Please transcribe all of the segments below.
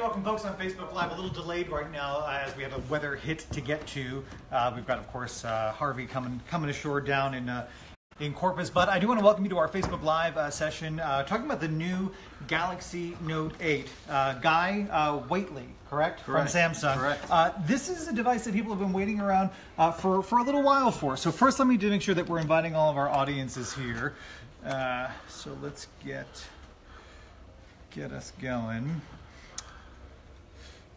welcome folks on Facebook Live. A little delayed right now as we have a weather hit to get to. We've got, of course, Harvey coming ashore down in Corpus. But I do want to welcome you to our Facebook Live session talking about the new Galaxy Note 8. Guy Whateley, correct? From Samsung. Correct. This is a device that people have been waiting around for a little while for. So first, let me make sure that we're inviting all of our audiences here. So let's get us going.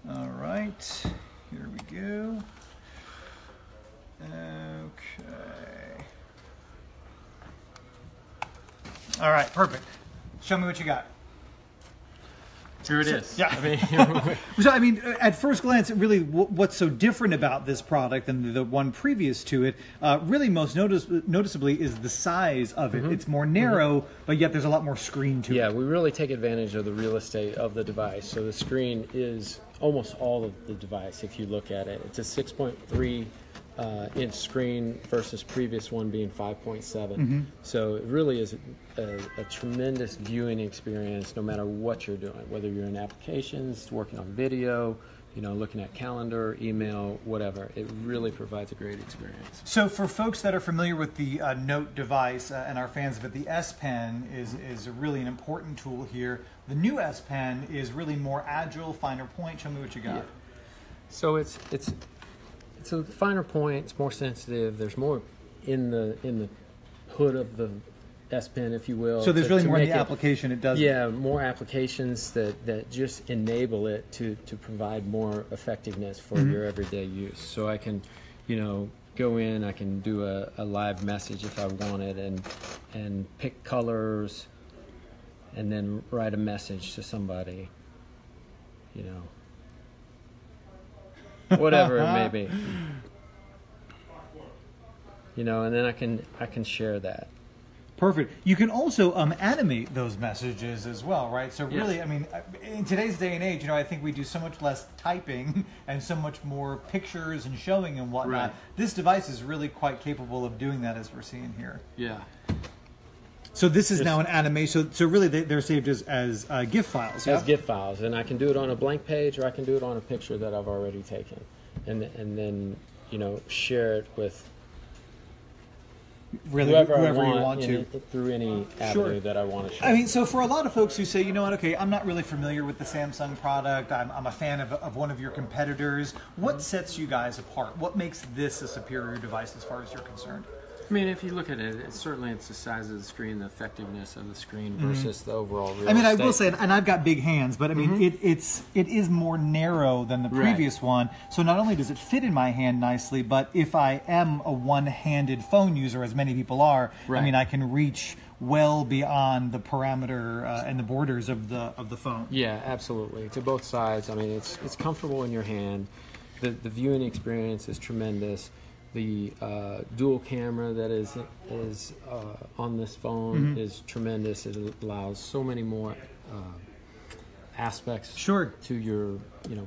All right, here we go. Okay. All right, perfect. Show me what you got. Here it is. Yeah. I mean, at first glance, really, what's so different about this product than the one previous to it, really most noticeably is the size of it. It's more narrow, but yet there's a lot more screen to it. Yeah, we really take advantage of the real estate of the device. So the screen is almost all of the device if you look at it. It's a 6.3 inch screen versus previous one being 5.7. So it really is a tremendous viewing experience no matter what you're doing, whether you're in applications, working on video, looking at calendar, email, whatever. It really provides a great experience. So for folks that are familiar with the Note device and are fans of it, the S Pen is really an important tool here. The new S Pen is really more agile, finer point. Show me what you got. Yeah. So it's a finer point. It's more sensitive. There's more in the hood of the S Pen, if you will. So there's really more in the application. It does. Yeah, more applications that just enable it to provide more effectiveness for your everyday use. So I can, go in. I can do a live message if I wanted, and pick colors, and then write a message to somebody. Whatever it may be, and then I can share that. Perfect. You can also animate those messages as well, right? So really, yes. I mean, in today's day and age, I think we do so much less typing and so much more pictures and showing and whatnot. Right. This device is really quite capable of doing that, as we're seeing here. Yeah. So this is now an animation. So really, they're saved as GIF files. As GIF files, and I can do it on a blank page, or I can do it on a picture that I've already taken, and then share it with whoever you want to through any avenue that I want to share. I mean, so for a lot of folks who say, okay, I'm not really familiar with the Samsung product. I'm a fan of one of your competitors. What sets you guys apart? What makes this a superior device as far as you're concerned? I mean, if you look at it, it's the size of the screen, the effectiveness of the screen versus the overall real estate. I will say, and I've got big hands, but I mean, it is more narrow than the previous one. So not only does it fit in my hand nicely, but if I am a one-handed phone user, as many people are, I mean, I can reach well beyond the parameter and the borders of the phone. Yeah, absolutely. To both sides. I mean, it's comfortable in your hand. The viewing experience is tremendous. The dual camera that is on this phone is tremendous. It allows so many more aspects to your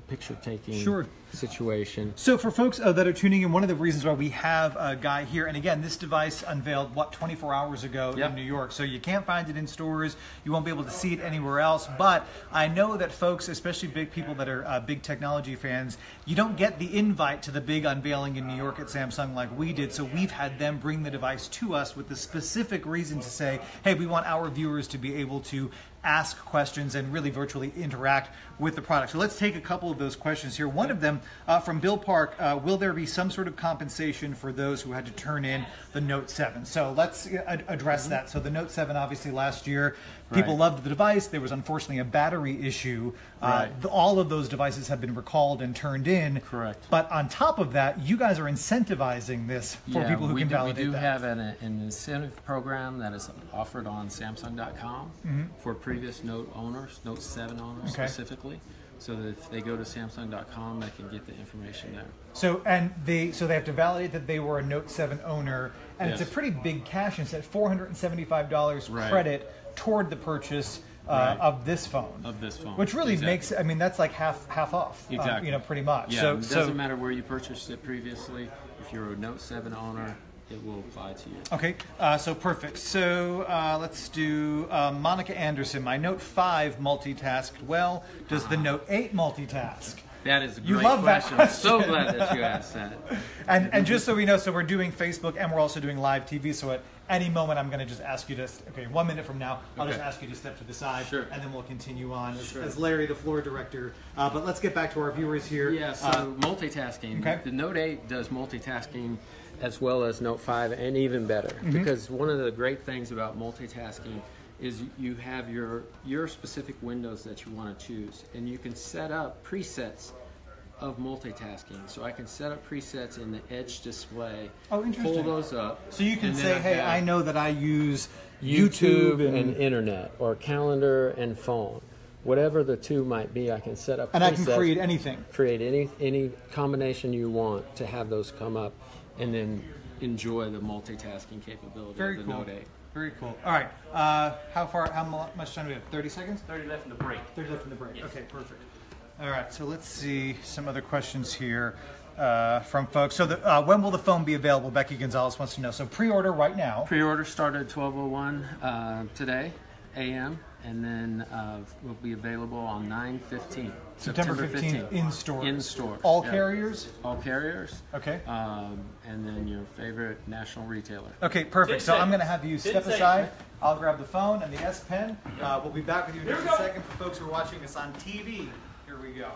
picture taking situation. So for folks that are tuning in, one of the reasons why we have a guy here, and again, this device unveiled 24 hours ago in New York, so you can't find it in stores, you won't be able to see it anywhere else, but I know that folks, especially big people that are big technology fans, you don't get the invite to the big unveiling in New York at Samsung like we did, so we've had them bring the device to us with the specific reason to say, hey, we want our viewers to be able to ask questions and really virtually interact with the product. So let's take a couple of those questions here. One of them from Bill Park, will there be some sort of compensation for those who had to turn in the Note 7? So let's address that. So the Note 7, obviously last year, people loved the device. There was unfortunately a battery issue. All of those devices have been recalled and turned in. Correct. But on top of that, you guys are incentivizing this for people who can validate that. We do have an incentive program that is offered on Samsung.com for previous Note owners, Note 7 owners specifically. So that if they go to Samsung.com, they can get the information there. So they have to validate that they were a Note 7 owner, and it's a pretty big cash incentive, $475 credit toward the purchase of this phone. Which really makes, I mean, that's like half off. Exactly. Pretty much. Yeah, So it doesn't matter where you purchased it previously. If you're a Note 7 owner it will apply to you. Okay, so perfect. So let's do Monica Anderson. My Note 5 multitasked well. Does the Note 8 multitask? That is a great you love question. That I'm so glad that you asked that. And just so we know, so we're doing Facebook and we're also doing live TV. So at any moment, I'm going to just ask you to, 1 minute from now, I'll just ask you to step to the side. Sure. And then we'll continue on as Larry, the floor director. But let's get back to our viewers here. Yeah, so multitasking. Okay. The Note 8 does multitasking as well as Note 5 and even better. Because one of the great things about multitasking is you have your specific windows that you want to choose, and you can set up presets of multitasking. So I can set up presets in the Edge display. Oh, interesting. Pull those up. So you can say, hey, I know that I use YouTube and internet, or calendar and phone. Whatever the two might be, I can set up and presets, I can create anything. Create any combination you want to have those come up, and then enjoy the multitasking capability of the Note 8. Very cool. All right. How much time do we have? 30 seconds? 30 left in the break. 30 left in the break. Yes. Okay, perfect. All right. So let's see some other questions here from folks. So when will the phone be available? Becky Gonzalez wants to know. So pre-order right now. Pre-order started at 12:01 today, a.m., and then will be available on 9/15. September 15th in store. In store. All carriers? All carriers. Okay. And then your favorite national retailer. Okay, perfect. So I'm going to have you step aside. I'll grab the phone and the S Pen. We'll be back with you in just a second. For folks who are watching us on TV, here we go.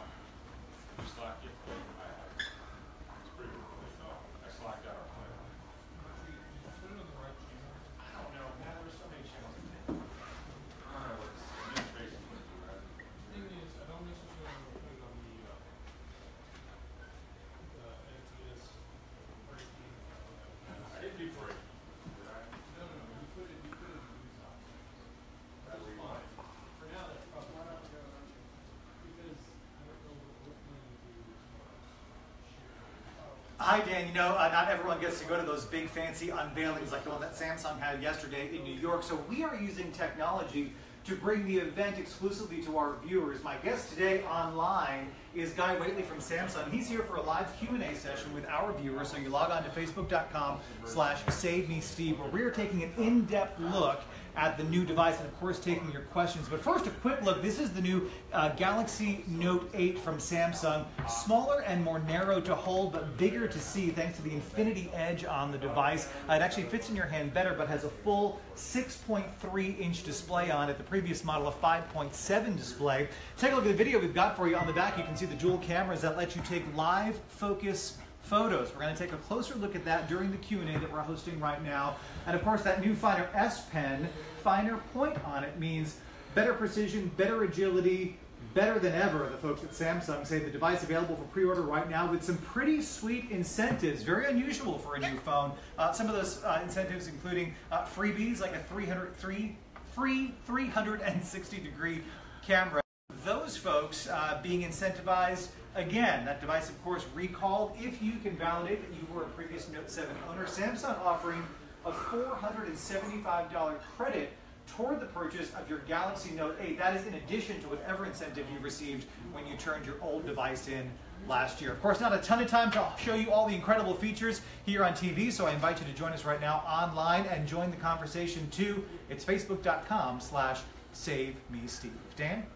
Hi, Dan. You know, not everyone gets to go to those big fancy unveilings like the one that Samsung had yesterday in New York. So we are using technology to bring the event exclusively to our viewers. My guest today online is Guy Whately from Samsung. He's here for a live Q&A session with our viewers. So you log on to facebook.com/SaveMeSteve, where we are taking an in-depth look at the new device and, of course, taking your questions. But first, a quick look. This is the new Galaxy Note 8 from Samsung. Smaller and more narrow to hold, but bigger to see thanks to the Infinity Edge on the device. It actually fits in your hand better, but has a full 6.3-inch display on it. The previous model, a 5.7 display. Take a look at the video we've got for you on the back. You can see the dual cameras that let you take live focus photos. We're going to take a closer look at that during the Q&A that we're hosting right now. And of course, that new finer S Pen, finer point on it, means better precision, better agility, better than ever. The folks at Samsung say the device available for pre-order right now with some pretty sweet incentives. Very unusual for a new phone. Some of those incentives including freebies like a 360-degree camera. Those folks being incentivized. Again, that device, of course, recalled if you can validate that you were a previous Note 7 owner. Samsung offering a $475 credit toward the purchase of your Galaxy Note 8. That is in addition to whatever incentive you received when you turned your old device in last year. Of course, not a ton of time to show you all the incredible features here on TV, so I invite you to join us right now online and join the conversation too. It's facebook.com/SaveMeSteve. Dan?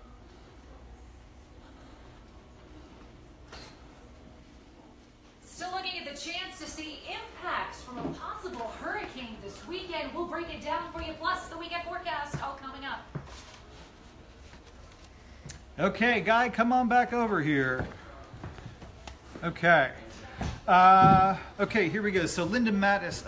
Still looking at the chance to see impacts from a possible hurricane this weekend. We'll break it down for you, plus the weekend forecast all coming up. Okay, Guy, come on back over here. Okay. Okay, here we go. So Linda Manis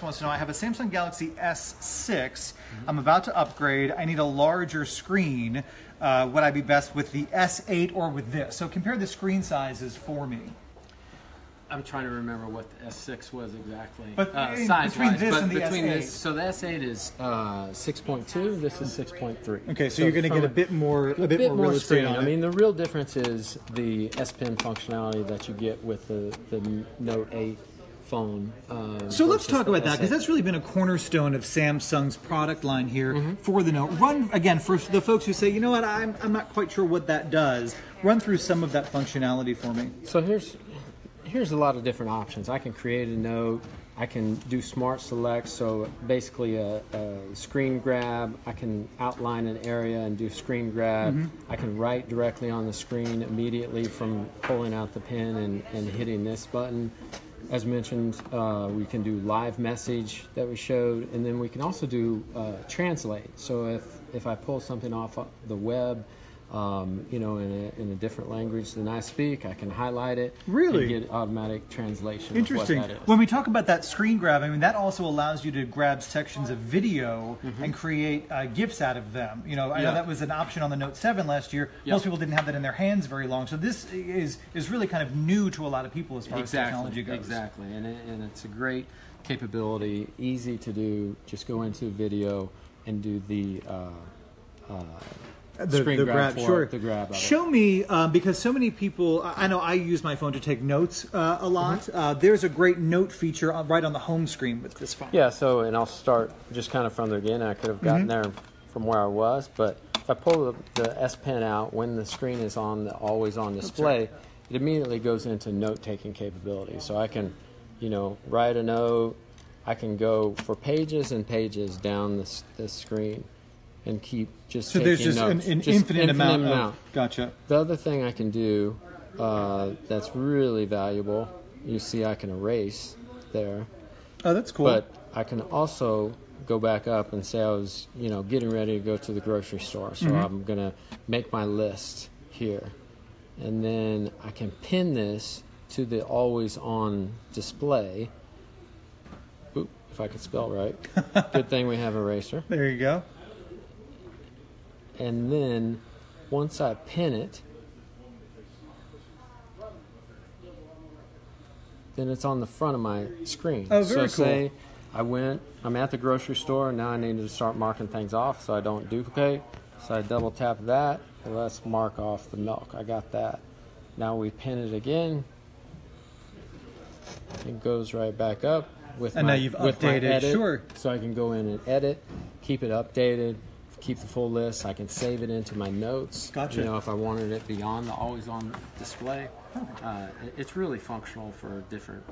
wants to know, I have a Samsung Galaxy S6. I'm about to upgrade. I need a larger screen. Would I be best with the S8 or with this? So compare the screen sizes for me. I'm trying to remember what the S6 was exactly. But size-wise, and the S8. So the S8 is 6.2. This is 6.3. Okay, so you're going to get a bit more real estate on it. I mean, the real difference is the S Pen functionality that you get with the Note 8 phone. So let's talk about that, because that's really been a cornerstone of Samsung's product line here for the Note. Run again for the folks who say, you know what, I'm not quite sure what that does. Run through some of that functionality for me. So here's a lot of different options. I can create a note. I can do smart select, so basically a screen grab. I can outline an area and do screen grab. I can write directly on the screen immediately from pulling out the pen and hitting this button. As mentioned, we can do live message that we showed, and then we can also do translate. So if I pull something off the web, you know, in a different language than I speak, I can highlight it and get automatic translation. Interesting. Of what that is. When we talk about that screen grab, I mean, that also allows you to grab sections of video and create GIFs out of them. You know, I know that was an option on the Note 7 last year. Most people didn't have that in their hands very long. So this is really kind of new to a lot of people as far as technology goes. Exactly. And it's a great capability, easy to do. Just go into video and do the screen grab. Sure. The grab. Show me, because so many people, I know I use my phone to take notes a lot. There's a great note feature right on the home screen with this phone. Yeah, so, and I'll start just kind of from the beginning. I could have gotten there from where I was, but if I pull the S Pen out, when the screen is on the always on display, it immediately goes into note-taking capability. So I can, you know, write a note. I can go for pages and pages down this screen and keep just taking there's just notes. an infinite amount. Gotcha. The other thing I can do that's really valuable, you see I can erase there. Oh, that's cool. But I can also go back up and say I was, you know, getting ready to go to the grocery store. So I'm going to make my list here. And then I can pin this to the always on display. Oop, if I could spell right. Good thing we have eraser. There you go. And then once I pin it, then it's on the front of my screen. Oh, very cool. So say I'm at the grocery store, and now I need to start marking things off so I don't duplicate. So I double tap that, and let's mark off the milk. I got that. Now we pin it again. It goes right back up with and my, now you've with my updated, edit. sure. So I can go in and edit, keep it updated, keep the full list. I can save it into my notes. Gotcha. You know, if I wanted it beyond the always on display. It's really functional for different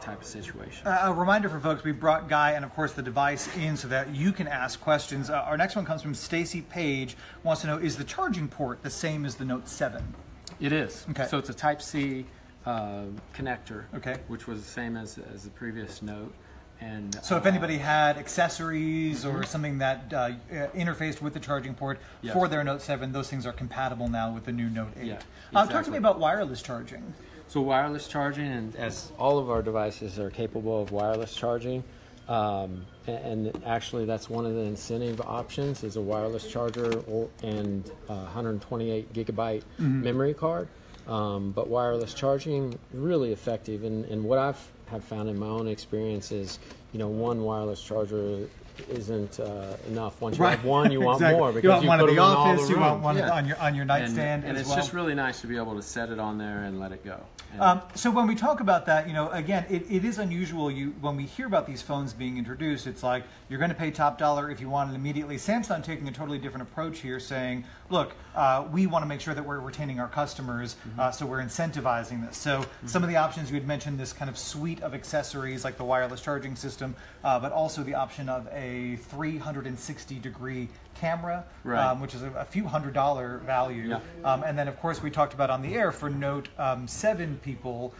type of situations. A reminder for folks, we brought Guy and, of course, the device in so that you can ask questions. Our next one comes from Stacy Page. Wants to know, is the charging port the same as the Note 7? It is. Okay. So it's a Type-C connector, okay, which was the same as the previous Note. And so if anybody had accessories or something that interfaced with the charging port for their Note 7, those things are compatible now with the new Note 8. Yeah, exactly. Talk to me about wireless charging. So wireless charging, and as all of our devices are capable of wireless charging, and actually that's one of the incentive options is a wireless charger and 128 gigabyte memory card. But wireless charging, really effective. And what I've found in my own experience is, you know, one wireless charger isn't enough. Once you have one, you want more. Because you want one put in the them in all office, the you want rooms. one on your nightstand and as it's well. just really nice to be able to set it on there and let it go. So when we talk about that, you know, again, it is unusual. When we hear about these phones being introduced, it's like you're going to pay top dollar if you want it immediately. Samsung taking a totally different approach here, saying, look, we want to make sure that we're retaining our customers, so we're incentivizing this. So some of the options you had mentioned, this kind of suite of accessories like the wireless charging system, but also the option of a 360-degree camera, which is a few $100 value. And then, of course, we talked about on the air for Note 7 people.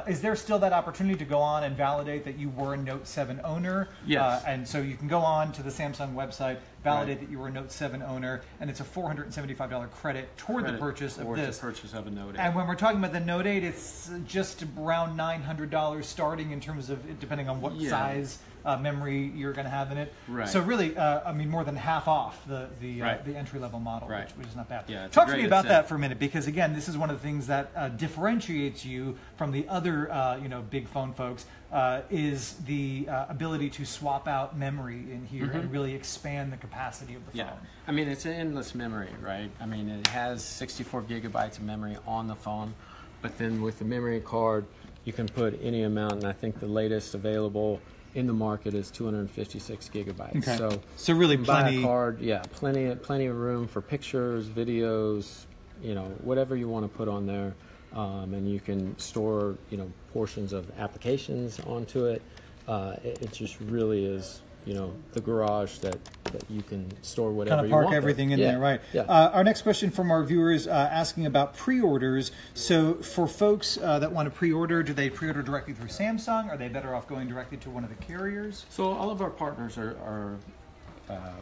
Is there still that opportunity to go on and validate that you were a Note 7 owner? Yes. And so you can go on to the Samsung website, validate that you were a Note 7 owner, and it's a $475 credit toward the purchase of this. The purchase of a Note 8. And when we're talking about the Note 8, it's just around $900 starting in terms of, depending on what size memory you're going to have in it. So really, I mean, more than half off the entry-level model, which is not bad. Yeah, talk to me about that for a minute, because again, this is one of the things that differentiates you from the other big phone folks, is the ability to swap out memory in here and really expand the capacity of the phone. I mean, it's an endless memory, right? I mean, it has 64 gigabytes of memory on the phone, but then with the memory card, you can put any amount, and I think the latest available in the market is 256 gigabytes. Okay. So really plenty. Buy a card, plenty of room for pictures, videos, you know, whatever you want to put on there, and you can store, you know, portions of applications onto it. It just really is, you know, the garage that you can store whatever kind of you want. Park everything in there, right? Yeah. Our next question from our viewers asking about pre-orders. So for folks that want to pre-order, do they pre-order directly through Samsung? Are they better off going directly to one of the carriers? So all of our partners are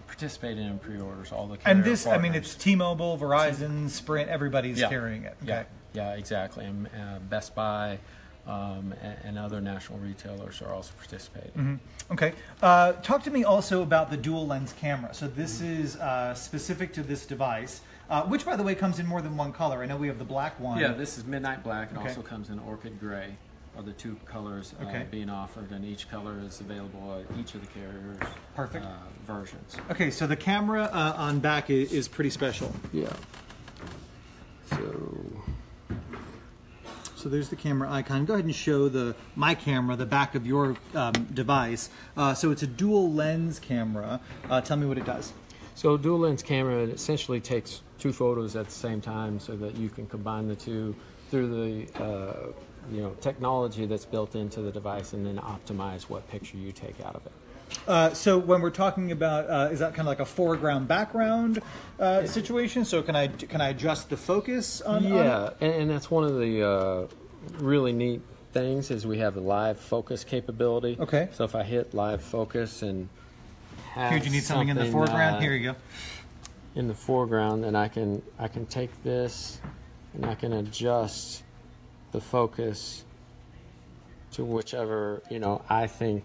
participating in pre-orders. All the and this, partners. I mean, it's T-Mobile, Verizon, Sprint. Everybody's carrying it. Okay. Yeah, exactly. And Best Buy and other national retailers are also participating. Mm-hmm. Okay. Talk to me also about the dual lens camera. So this is specific to this device, which, by the way, comes in more than one color. I know we have the black one. Yeah, this is Midnight Black. It also comes in Orchid Gray. Are the two colors being offered, and each color is available at each of the carriers' versions. Okay, so the camera on back is pretty special. Yeah. So there's the camera icon. Go ahead and show my camera, the back of your device. So it's a dual lens camera. Tell me what it does. So dual lens camera, it essentially takes two photos at the same time so that you can combine the two through the technology that's built into the device, and then optimize what picture you take out of it. So when we're talking about, is that kind of like a foreground background situation? So can I adjust the focus on it? And that's one of the really neat things is we have a live focus capability. Okay. So if I hit live focus and have here, do you need something in the foreground? Here you go. In the foreground, and I can take this and I can adjust the focus to whichever I think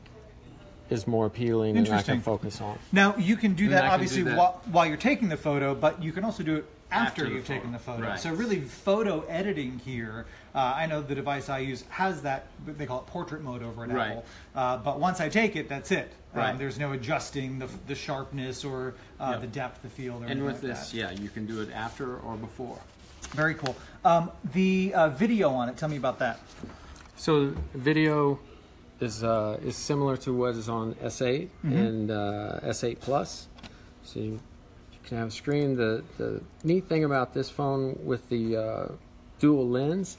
is more appealing and I can focus on. Now you can do that obviously while you're taking the photo, but you can also do it after you've taken the photo. Right. So really photo editing here, I know the device I use has that, they call it portrait mode over at Apple. But once I take it, that's it. There's no adjusting the sharpness or the depth of field. Or and with like this, you can do it after or before. Very cool. The video on it, tell me about that. So video is similar to what is on S8 and S8 Plus. So you can have a screen. The neat thing about this phone with the dual lens,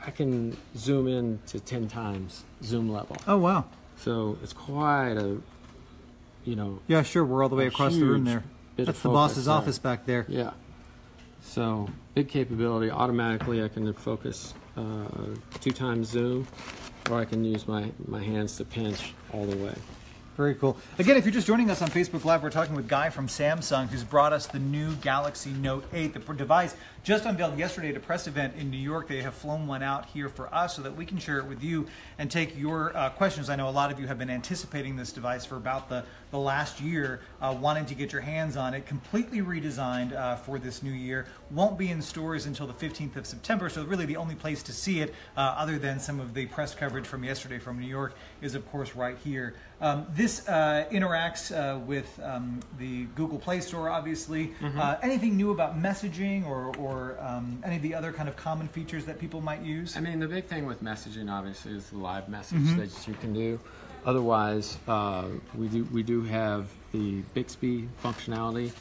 I can zoom in to 10 times zoom level. Oh, wow. So it's quite a, Yeah, sure. We're all the way across the room there. That's the boss's office back there. Yeah. So big capability. Automatically I can focus 2 times zoom, or I can use my hands to pinch all the way. Very cool. Again, if you're just joining us on Facebook Live, we're talking with Guy from Samsung, who's brought us the new Galaxy Note 8. The device just unveiled yesterday at a press event in New York. They have flown one out here for us so that we can share it with you and take your questions. I know a lot of you have been anticipating this device for about the last year, wanting to get your hands on it. Completely redesigned for this new year. Won't be in stores until the 15th of September, so really the only place to see it, other than some of the press coverage from yesterday from New York, is of course right here. This interacts with the Google Play Store, obviously. Anything new about messaging or any of the other kind of common features that people might use? I mean, the big thing with messaging, obviously, is the live message that you can do. Otherwise, we do have the Bixby functionality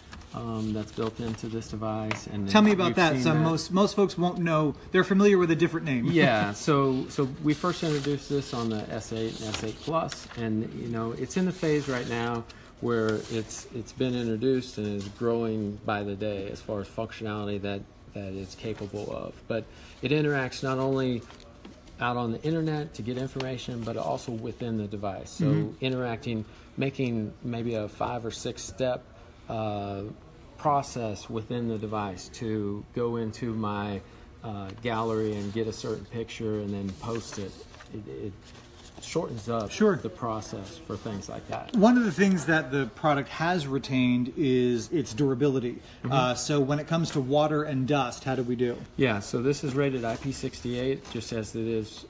that's built into this device. And tell me about that. So most folks won't know. They're familiar with a different name. Yeah. So we first introduced this on the S8 and S8 Plus, and it's in the phase right now where it's been introduced and is growing by the day as far as functionality that it's capable of. But it interacts not only out on the internet to get information, but also within the device. So interacting, making maybe a 5 or 6 step process within the device to go into my gallery and get a certain picture and then post it. It shortens up the process for things like that. One of the things that the product has retained is its durability. So when it comes to water and dust, how do we do? Yeah, so this is rated IP68, just as it is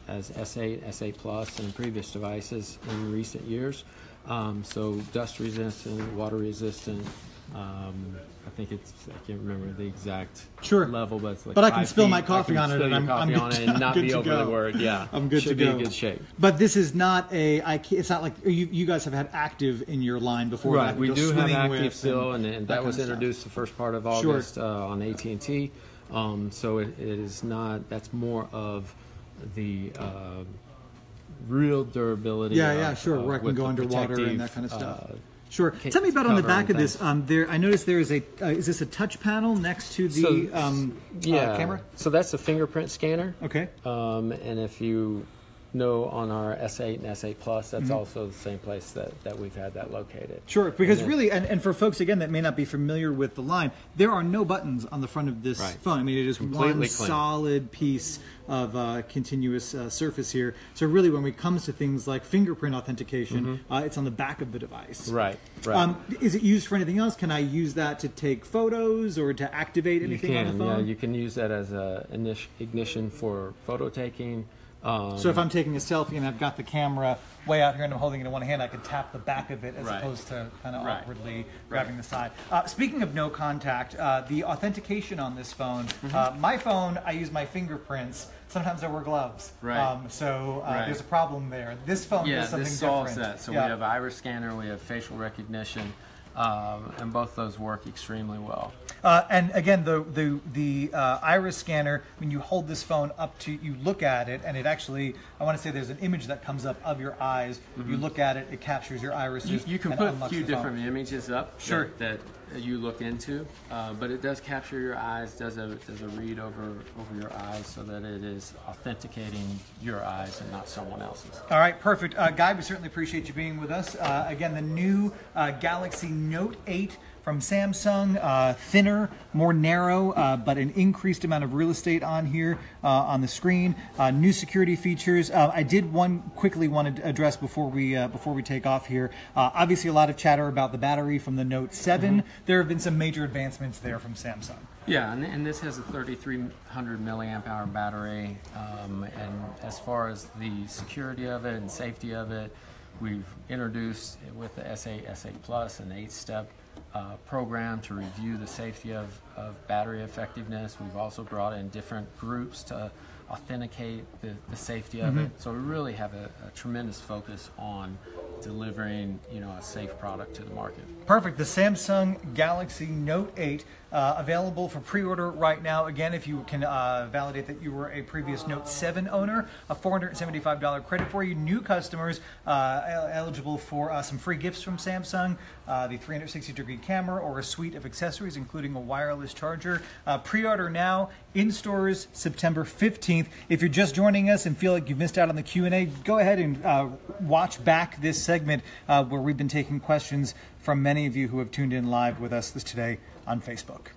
as S8, S8 Plus, and previous devices in recent years. So dust resistant, water resistant. I think I can't remember the exact level, but it's like. But I can spill my coffee on it, and I'm good and not be over the word. Yeah, I'm good to go. Should be in good shape. But this is not it's not like you guys have had Active in your line before. Right, we do have Active still, and that was introduced the first part of August on AT&T. So it is not. That's more of the real durability. Yeah, sure. Where I can go underwater and that kind of stuff. Sure. Tell me about on the back of this. I noticed there is is this a touch panel next to the camera? So that's a fingerprint scanner. Okay. And if you know, on our S8 and S8 Plus, that's also the same place that we've had that located. Sure, because really, and for folks, again, that may not be familiar with the line, there are no buttons on the front of this phone. I mean, it is completely one solid piece of continuous surface here. So really, when it comes to things like fingerprint authentication, it's on the back of the device. Right. Is it used for anything else? Can I use that to take photos or to activate anything on the phone? Yeah, you can use that as an ignition for photo taking. So if I'm taking a selfie and I've got the camera way out here and I'm holding it in one hand, I could tap the back of it as opposed to kind of awkwardly grabbing the side. Speaking of no contact, the authentication on this phone, my phone, I use my fingerprints. Sometimes I wear gloves. There's a problem there. This phone does something this solves different. That. So we have iris scanner, we have facial recognition, and both those work extremely well. And again, the iris scanner, when you hold this phone up to, you look at it, and it actually, I want to say there's an image that comes up of your eyes. You look at it, it captures your irises. You can put a few different images up that you look into, but it does capture your eyes, does a read over your eyes so that it is authenticating your eyes and not someone else's. All right, perfect. Guy, we certainly appreciate you being with us. Again, the new Galaxy Note 8 from Samsung, thinner, more narrow, but an increased amount of real estate on here on the screen. New security features. I did quickly want to address before we take off here. Obviously, a lot of chatter about the battery from the Note 7. There have been some major advancements there from Samsung. Yeah, and this has a 3,300 milliamp hour battery. And as far as the security of it and safety of it, we've introduced with the S8, S8 Plus, an 8-step program to review the safety of battery effectiveness. We've also brought in different groups to authenticate the safety of it. So we really have a tremendous focus on delivering, a safe product to the market. Perfect. The Samsung Galaxy Note 8 available for pre-order right now. Again, if you can validate that you were a previous Note 7 owner, a $475 credit for you. New customers eligible for some free gifts from Samsung, the 360-degree camera or a suite of accessories, including a wireless charger. Pre-order now, in stores September 15th. If you're just joining us and feel like you've missed out on the Q&A, go ahead and watch back this segment where we've been taking questions from many of you who have tuned in live with us today on Facebook.